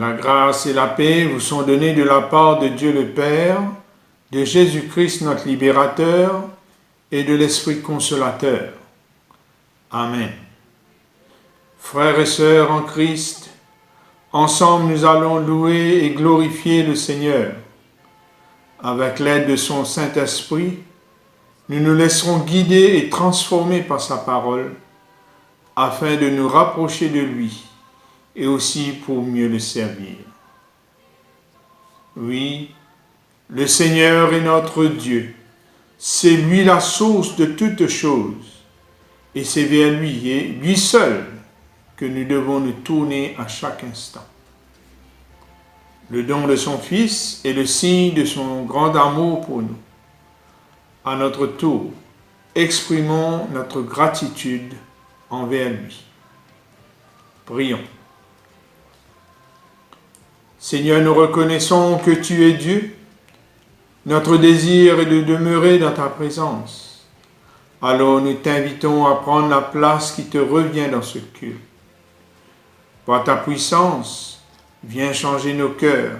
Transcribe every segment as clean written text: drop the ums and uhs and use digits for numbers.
La grâce et la paix vous sont données de la part de Dieu le Père, de Jésus-Christ notre libérateur et de l'Esprit consolateur. Amen. Frères et sœurs en Christ, ensemble nous allons louer et glorifier le Seigneur. Avec l'aide de son Saint-Esprit, nous nous laisserons guider et transformer par sa parole, afin de nous rapprocher de lui et aussi pour mieux le servir. Oui, le Seigneur est notre Dieu. C'est lui la source de toutes choses. Et c'est vers lui et lui seul que nous devons nous tourner à chaque instant. Le don de son Fils est le signe de son grand amour pour nous. À notre tour, exprimons notre gratitude envers lui. Prions. Seigneur, nous reconnaissons que tu es Dieu. Notre désir est de demeurer dans ta présence. Alors nous t'invitons à prendre la place qui te revient dans ce culte. Par ta puissance, viens changer nos cœurs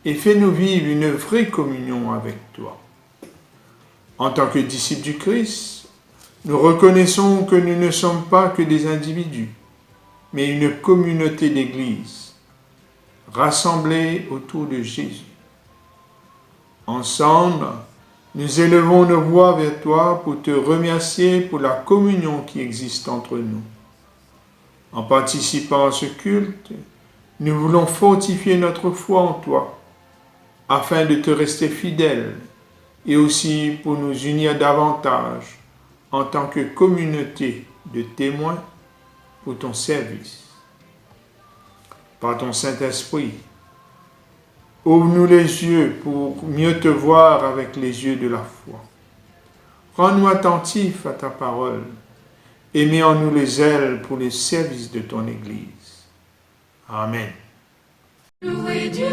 et fais-nous vivre une vraie communion avec toi. En tant que disciples du Christ, nous reconnaissons que nous ne sommes pas que des individus, mais une communauté d'Église, rassemblés autour de Jésus. Ensemble, nous élevons nos voix vers toi pour te remercier pour la communion qui existe entre nous. En participant à ce culte, nous voulons fortifier notre foi en toi, afin de te rester fidèle et aussi pour nous unir davantage en tant que communauté de témoins pour ton service. Par ton Saint-Esprit, ouvre-nous les yeux pour mieux te voir avec les yeux de la foi. Rends-nous attentifs à ta parole et mets en nous les ailes pour le service de ton Église. Amen. Louez Dieu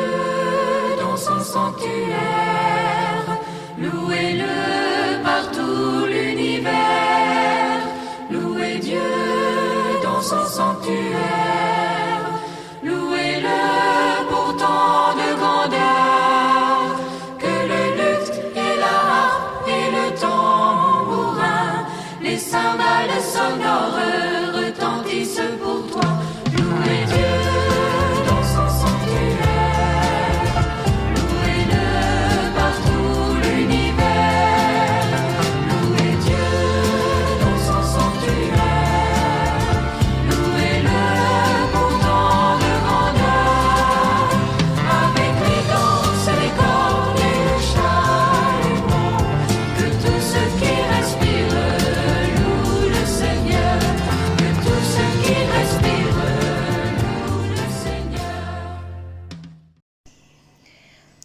dans son sanctuaire, louez-le par tout l'univers. Louez Dieu dans son sanctuaire, louez-le pour tant de grandeur. Que le luth et la harpe et le tambourin, les cymbales sonores retentissent pour toi. Louez Dieu.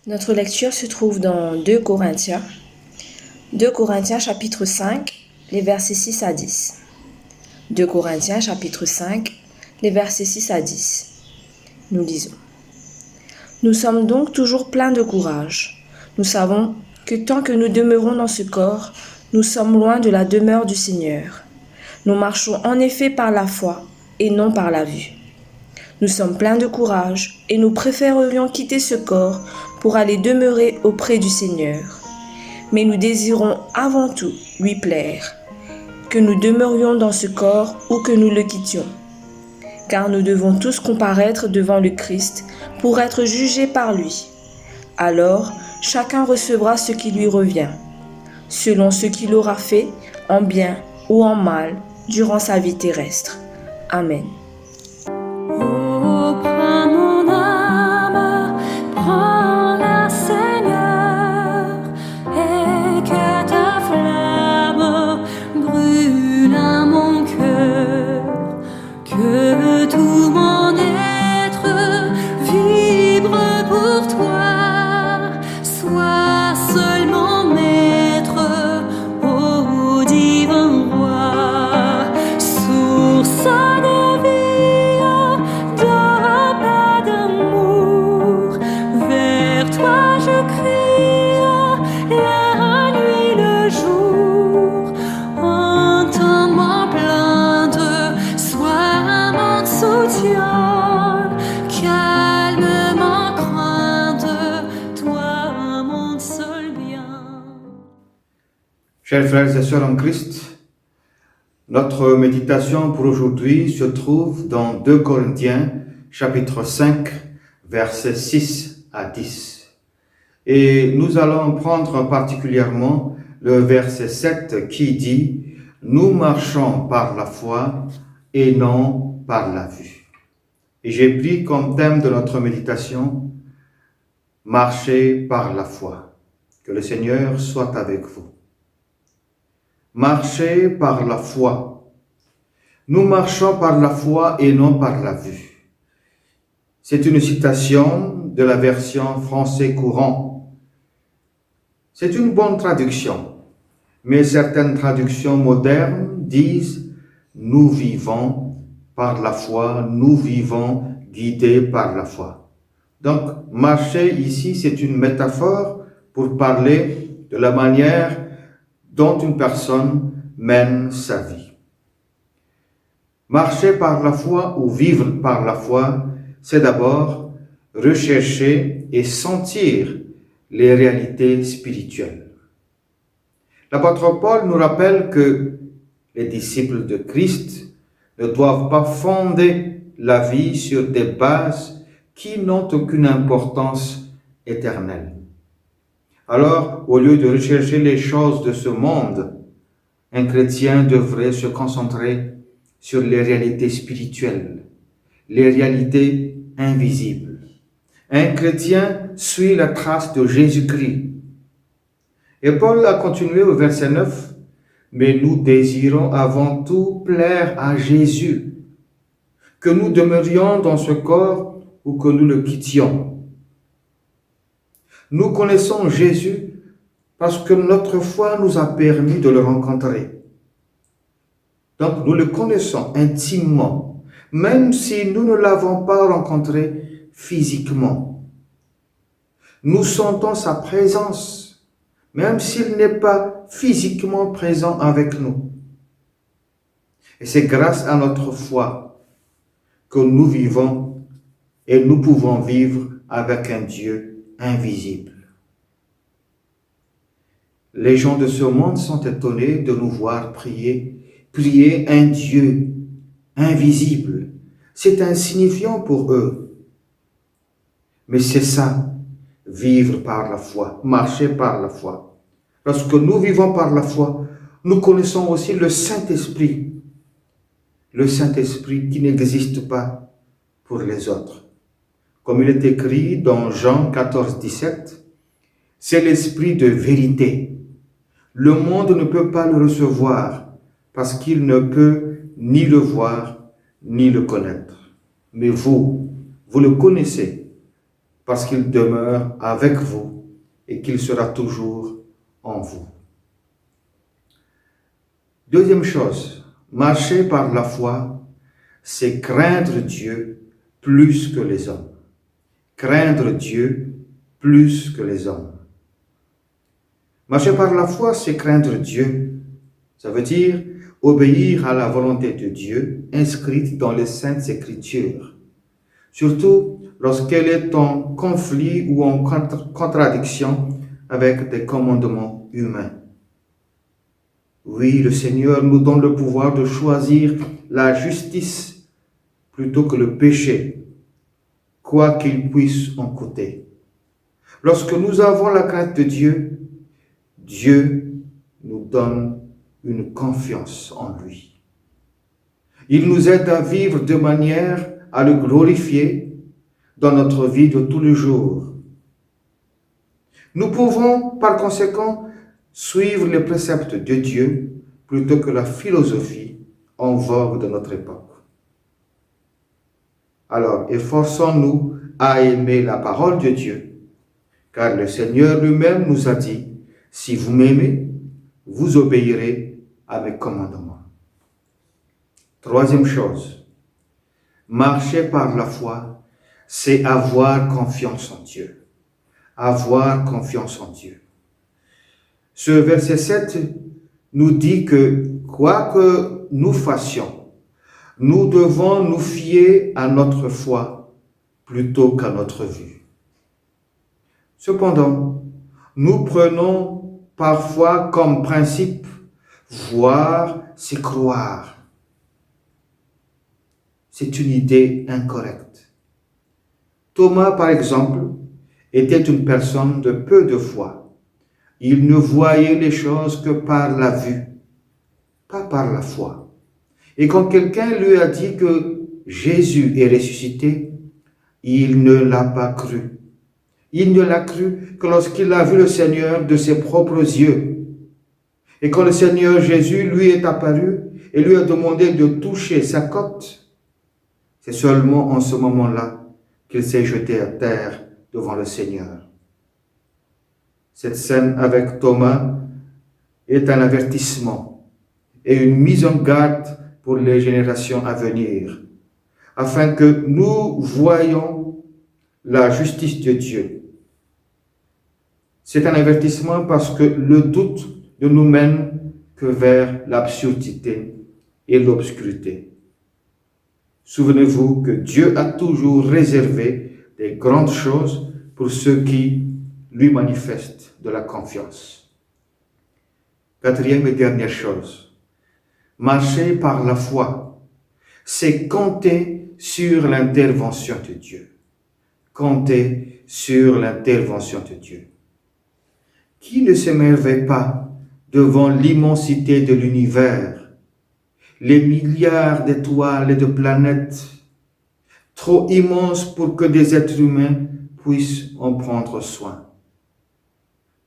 Notre lecture se trouve dans 2 Corinthiens. 2 Corinthiens chapitre 5, les versets 6 à 10. 2 Corinthiens chapitre 5, les versets 6 à 10. Nous lisons. Nous sommes donc toujours pleins de courage. Nous savons que tant que nous demeurons dans ce corps, nous sommes loin de la demeure du Seigneur. Nous marchons en effet par la foi et non par la vue. Nous sommes pleins de courage et nous préférerions quitter ce corps pour aller demeurer auprès du Seigneur. Mais nous désirons avant tout lui plaire, que nous demeurions dans ce corps ou que nous le quittions. Car nous devons tous comparaître devant le Christ pour être jugés par lui. Alors, chacun recevra ce qui lui revient, selon ce qu'il aura fait, en bien ou en mal, durant sa vie terrestre. Amen. Divin roi, source de vie. Chers frères et sœurs en Christ, notre méditation pour aujourd'hui se trouve dans 2 Corinthiens, chapitre 5, versets 6 à 10. Et nous allons prendre particulièrement le verset 7 qui dit « Nous marchons par la foi et non par la vue ». Et j'ai pris comme thème de notre méditation « Marcher par la foi ». Que le Seigneur soit avec vous. Marcher par la foi. Nous marchons par la foi et non par la vue. C'est une citation de la version français courant. C'est une bonne traduction, mais certaines traductions modernes disent « Nous vivons par la foi, nous vivons guidés par la foi ». Donc, marcher ici, c'est une métaphore pour parler de la manière dont une personne mène sa vie. Marcher par la foi ou vivre par la foi, c'est d'abord rechercher et sentir les réalités spirituelles. L'apôtre Paul nous rappelle que les disciples de Christ ne doivent pas fonder la vie sur des bases qui n'ont aucune importance éternelle. Alors, au lieu de rechercher les choses de ce monde, un chrétien devrait se concentrer sur les réalités spirituelles, les réalités invisibles. Un chrétien suit la trace de Jésus-Christ. Et Paul a continué au verset 9, « Mais nous désirons avant tout plaire à Jésus, que nous demeurions dans ce corps ou que nous le quittions. » Nous connaissons Jésus parce que notre foi nous a permis de le rencontrer. Donc nous le connaissons intimement, même si nous ne l'avons pas rencontré physiquement. Nous sentons sa présence, même s'il n'est pas physiquement présent avec nous. Et c'est grâce à notre foi que nous vivons et nous pouvons vivre avec un Dieu invisible. Les gens de ce monde sont étonnés de nous voir prier un Dieu invisible. C'est insignifiant pour eux. Mais c'est ça, vivre par la foi, marcher par la foi. Lorsque nous vivons par la foi, nous connaissons aussi le Saint-Esprit. Le Saint-Esprit qui n'existe pas pour les autres. Comme il est écrit dans Jean 14, 17, c'est l'esprit de vérité. Le monde ne peut pas le recevoir parce qu'il ne peut ni le voir ni le connaître. Mais vous le connaissez parce qu'il demeure avec vous et qu'il sera toujours en vous. Deuxième chose, marcher par la foi, c'est craindre Dieu plus que les hommes. Craindre Dieu plus que les hommes. Marcher par la foi, c'est craindre Dieu. Ça veut dire obéir à la volonté de Dieu inscrite dans les Saintes Écritures. Surtout lorsqu'elle est en conflit ou en contradiction avec des commandements humains. Oui, le Seigneur nous donne le pouvoir de choisir la justice plutôt que le péché, quoi qu'il puisse en coûter. Lorsque nous avons la crainte de Dieu, Dieu nous donne une confiance en lui. Il nous aide à vivre de manière à le glorifier dans notre vie de tous les jours. Nous pouvons par conséquent suivre les préceptes de Dieu plutôt que la philosophie en vogue de notre époque. Alors, efforçons-nous à aimer la parole de Dieu, car le Seigneur lui-même nous a dit, « Si vous m'aimez, vous obéirez à mes commandements. » Troisième chose, marcher par la foi, c'est avoir confiance en Dieu. Avoir confiance en Dieu. Ce verset 7 nous dit que, quoi que nous fassions, nous devons nous fier à notre foi plutôt qu'à notre vue. Cependant, nous prenons parfois comme principe, voir, c'est croire. C'est une idée incorrecte. Thomas, par exemple, était une personne de peu de foi. Il ne voyait les choses que par la vue, pas par la foi. Et quand quelqu'un lui a dit que Jésus est ressuscité, il ne l'a pas cru. Il ne l'a cru que lorsqu'il a vu le Seigneur de ses propres yeux. Et quand le Seigneur Jésus lui est apparu et lui a demandé de toucher sa côte, c'est seulement en ce moment-là qu'il s'est jeté à terre devant le Seigneur. Cette scène avec Thomas est un avertissement et une mise en garde pour les générations à venir, afin que nous voyions la justice de Dieu. C'est un avertissement parce que le doute ne nous mène que vers l'absurdité et l'obscurité. Souvenez-vous que Dieu a toujours réservé des grandes choses pour ceux qui lui manifestent de la confiance. Quatrième et dernière chose, marcher par la foi, c'est compter sur l'intervention de Dieu. Compter sur l'intervention de Dieu. Qui ne s'émerveille pas devant l'immensité de l'univers, les milliards d'étoiles et de planètes, trop immenses pour que des êtres humains puissent en prendre soin.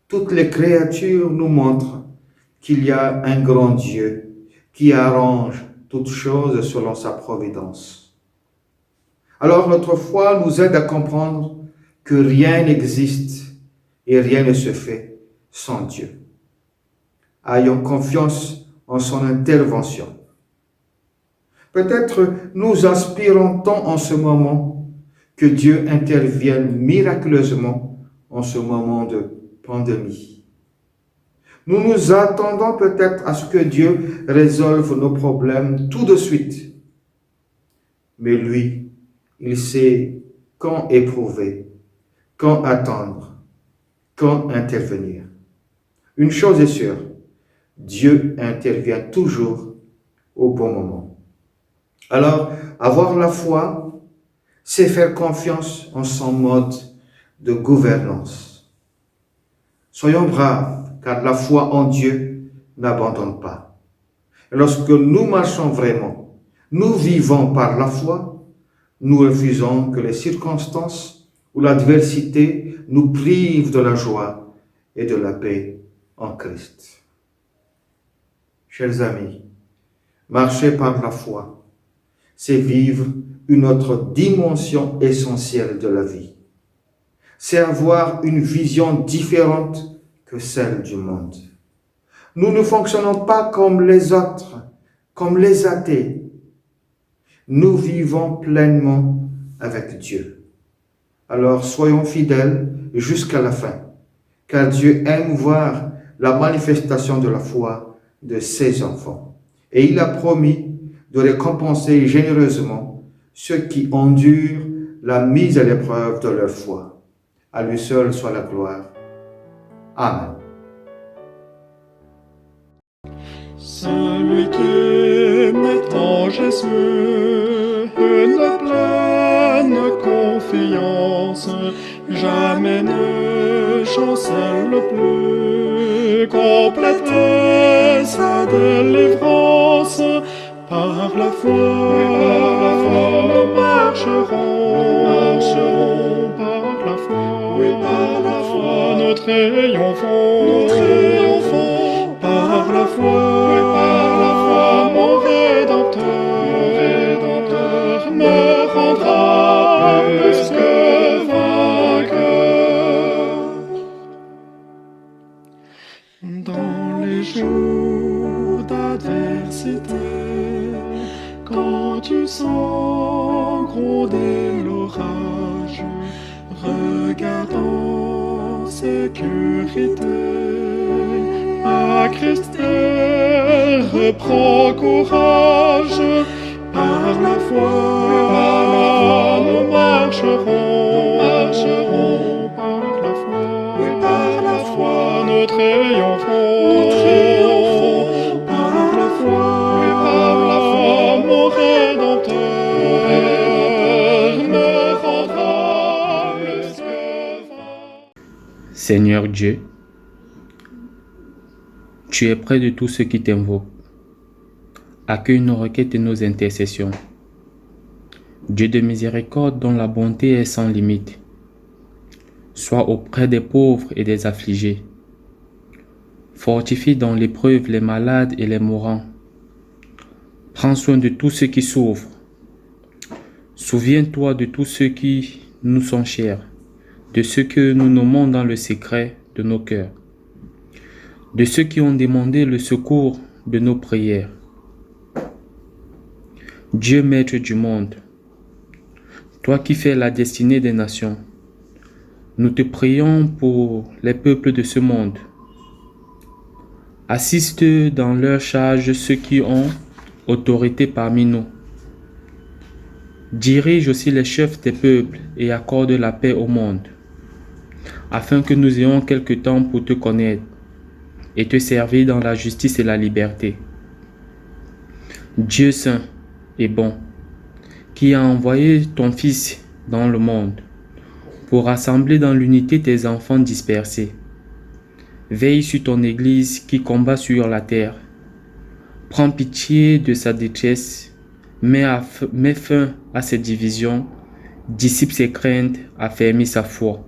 Toutes les créatures nous montrent qu'il y a un grand Dieu qui arrange toutes choses selon sa providence. Alors notre foi nous aide à comprendre que rien n'existe et rien ne se fait sans Dieu. Ayons confiance en son intervention. Peut-être nous aspirons tant en ce moment que Dieu intervienne miraculeusement en ce moment de pandémie. Nous nous attendons peut-être à ce que Dieu résolve nos problèmes tout de suite. Mais lui, il sait quand éprouver, quand attendre, quand intervenir. Une chose est sûre, Dieu intervient toujours au bon moment. Alors, avoir la foi, c'est faire confiance en son mode de gouvernance. Soyons braves, car la foi en Dieu n'abandonne pas. Et lorsque nous marchons vraiment, nous vivons par la foi, nous refusons que les circonstances ou l'adversité nous privent de la joie et de la paix en Christ. Chers amis, marcher par la foi, c'est vivre une autre dimension essentielle de la vie. C'est avoir une vision différente que celle du monde. Nous ne fonctionnons pas comme les autres, comme les athées. Nous vivons pleinement avec Dieu. Alors soyons fidèles jusqu'à la fin, car Dieu aime voir la manifestation de la foi de ses enfants. Et il a promis de récompenser généreusement ceux qui endurent la mise à l'épreuve de leur foi. À lui seul soit la gloire. Amen. Celui qui met en Jésus une pleine confiance, jamais ne chancelle plus, compléter sa délivrance. Par la foi, nous marcherons, par la foi, nous triomphons, par la foi, mon Rédempteur me rendra plus que vainqueur. Dans les jours d'adversité, quand tu sens gronder l'orage, regarde en sécurité à Christ et reprends courage. Par la foi, nous marcherons, par la foi, nous nous triomphons par la foi, mon Rédempteur me rendra plus que vainqueur. Seigneur Dieu, tu es près de tous ceux qui t'invoquent. Accueille nos requêtes et nos intercessions. Dieu de miséricorde dont la bonté est sans limite, sois auprès des pauvres et des affligés. Fortifie dans l'épreuve les malades et les mourants. Prends soin de tous ceux qui souffrent. Souviens-toi de tous ceux qui nous sont chers, de ceux que nous nommons dans le secret de nos cœurs, de ceux qui ont demandé le secours de nos prières. Dieu maître du monde, toi qui fais la destinée des nations, nous te prions pour les peuples de ce monde. Assiste dans leur charge ceux qui ont autorité parmi nous. Dirige aussi les chefs des peuples et accorde la paix au monde, afin que nous ayons quelque temps pour te connaître et te servir dans la justice et la liberté. Dieu saint et bon, qui a envoyé ton Fils dans le monde pour rassembler dans l'unité tes enfants dispersés. Veille sur ton Église qui combat sur la terre. Prends pitié de sa détresse, mets fin à ses divisions, dissipe ses craintes, affermis sa foi.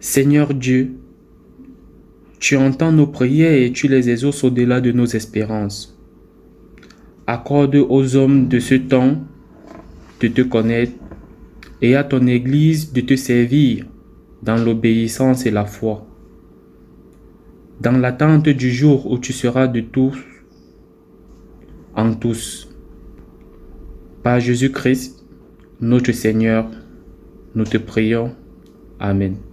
Seigneur Dieu, tu entends nos prières et tu les exauces au-delà de nos espérances. Accorde aux hommes de ce temps de te connaître et à ton Église de te servir dans l'obéissance et la foi, dans l'attente du jour où tu seras de tous en tous. Par Jésus-Christ, notre Seigneur, nous te prions. Amen.